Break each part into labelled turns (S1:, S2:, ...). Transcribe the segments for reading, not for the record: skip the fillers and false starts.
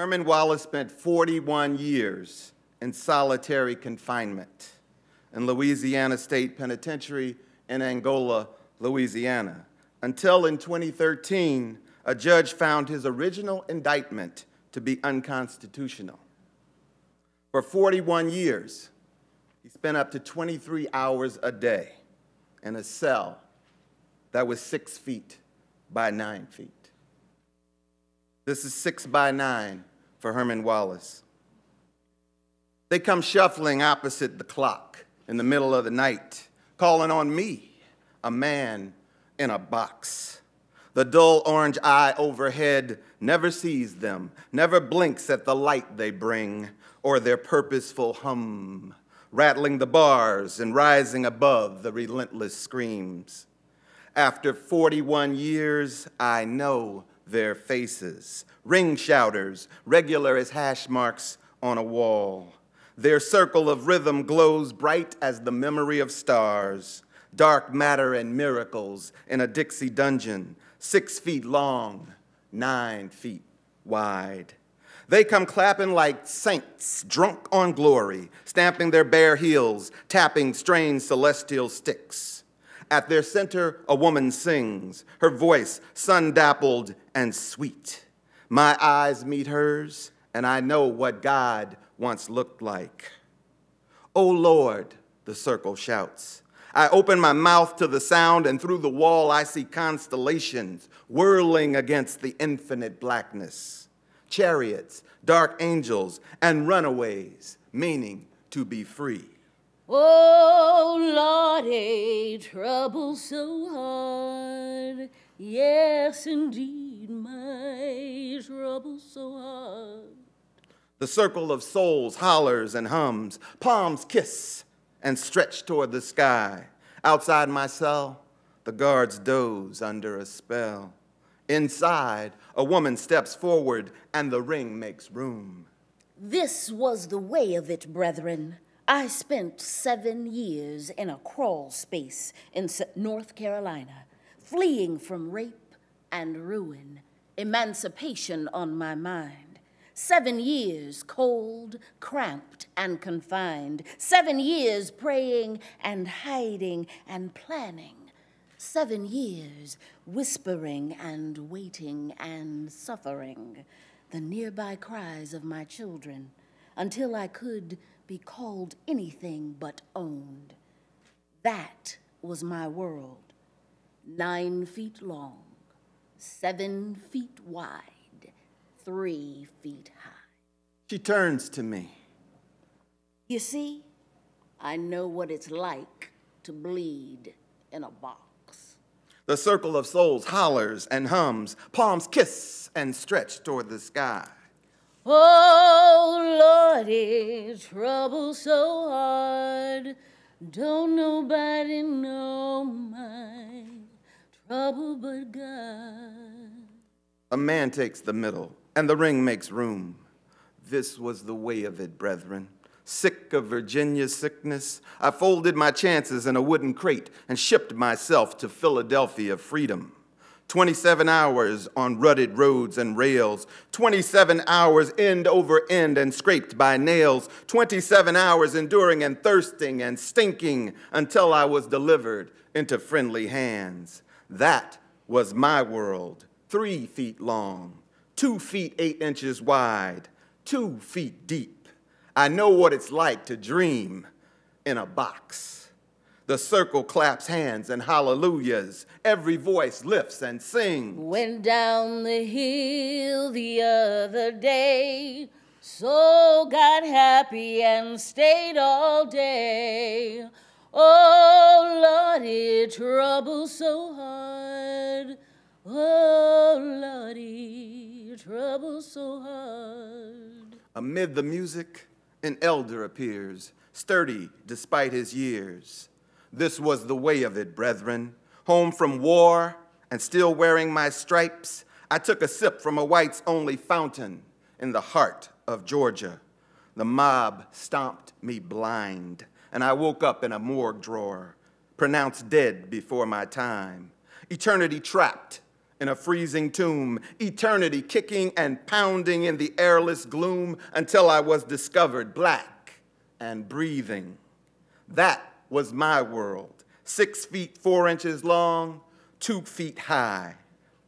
S1: Herman Wallace spent 41 years in solitary confinement in Louisiana State Penitentiary in Angola, Louisiana, until in 2013, a judge found his original indictment to be unconstitutional. For 41 years, he spent up to 23 hours a day in a cell that was 6 feet by 9 feet. This is 6 by 9 for Herman Wallace. They come shuffling opposite the clock in the middle of the night, calling on me, a man in a box. The dull orange eye overhead never sees them, never blinks at the light they bring or their purposeful hum, rattling the bars and rising above the relentless screams. After 41 years, I know their faces, ring shouters, regular as hash marks on a wall. Their circle of rhythm glows bright as the memory of stars, dark matter and miracles in a Dixie dungeon, 6 feet long, 9 feet wide. They come clapping like saints, drunk on glory, stamping their bare heels, tapping strange celestial sticks. At their center, a woman sings, her voice sun-dappled and sweet. My eyes meet hers, and I know what God once looked like. "Oh Lord," the circle shouts. I open my mouth to the sound, and through the wall I see constellations whirling against the infinite blackness. Chariots, dark angels, and runaways, meaning to be free.
S2: Oh, Lordy, trouble so hard. Yes, indeed, my trouble so hard.
S1: The circle of souls hollers and hums, palms kiss and stretch toward the sky. Outside my cell, the guards doze under a spell. Inside, a woman steps forward and the ring makes room.
S2: This was the way of it, brethren. I spent 7 years in a crawl space in North Carolina, fleeing from rape and ruin, emancipation on my mind. 7 years cold, cramped, and confined. 7 years praying and hiding and planning. 7 years whispering and waiting and suffering the nearby cries of my children until I could be called anything but owned. That was my world. 9 feet long, 7 feet wide, 3 feet high.
S1: She turns to me.
S2: You see, I know what it's like to bleed in a box.
S1: The circle of souls hollers and hums, palms kiss and stretch toward the sky.
S2: Oh, Lordy, trouble so hard. Don't nobody know my trouble but God.
S1: A man takes the middle, and the ring makes room. This was the way of it, brethren. Sick of Virginia's sickness, I folded my chances in a wooden crate and shipped myself to Philadelphia freedom. 27 hours on rutted roads and rails, 27 hours end over end and scraped by nails, 27 hours enduring and thirsting and stinking until I was delivered into friendly hands. That was my world, 3 feet long, 2 feet 8 inches wide, 2 feet deep. I know what it's like to dream in a box. The circle claps hands and hallelujahs. Every voice lifts and sings.
S2: Went down the hill the other day, so got happy and stayed all day. Oh, Lordy, trouble so hard. Oh, Lordy, trouble so hard.
S1: Amid the music, an elder appears, sturdy despite his years. This was the way of it, brethren. Home from war and still wearing my stripes, I took a sip from a whites-only fountain in the heart of Georgia. The mob stomped me blind, and I woke up in a morgue drawer, pronounced dead before my time. Eternity trapped in a freezing tomb, eternity kicking and pounding in the airless gloom until I was discovered black and breathing. That was my world, 6 feet 4 inches long, 2 feet high.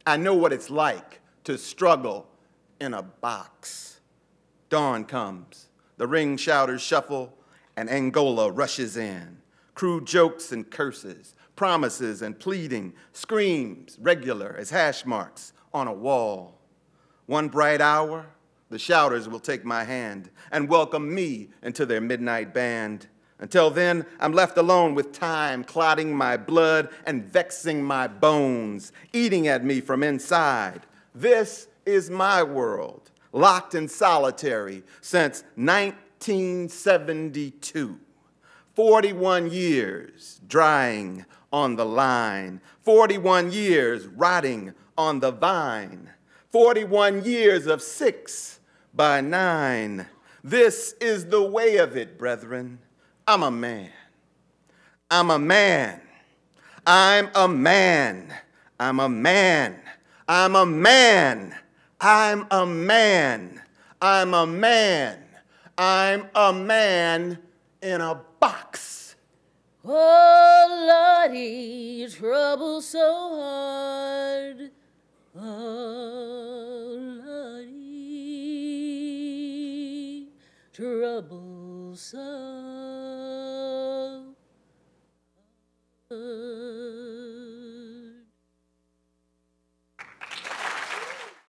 S1: I know what it's like to struggle in a box. Dawn comes, the ring shouters shuffle, and Angola rushes in. Crude jokes and curses, promises and pleading, screams regular as hash marks on a wall. One bright hour, the shouters will take my hand and welcome me into their midnight band. Until then, I'm left alone with time clotting my blood and vexing my bones, eating at me from inside. This is my world, locked and solitary since 1972. 41 years drying on the line, 41 years rotting on the vine, 41 years of 6 by 9. This is the way of it, brethren. I'm a man. I'm a man. I'm a man. I'm a man. I'm a man. I'm a man. I'm a man. I'm a man in a box.
S2: Oh, Lordy, trouble so hard. Oh, Lordy, trouble so hard.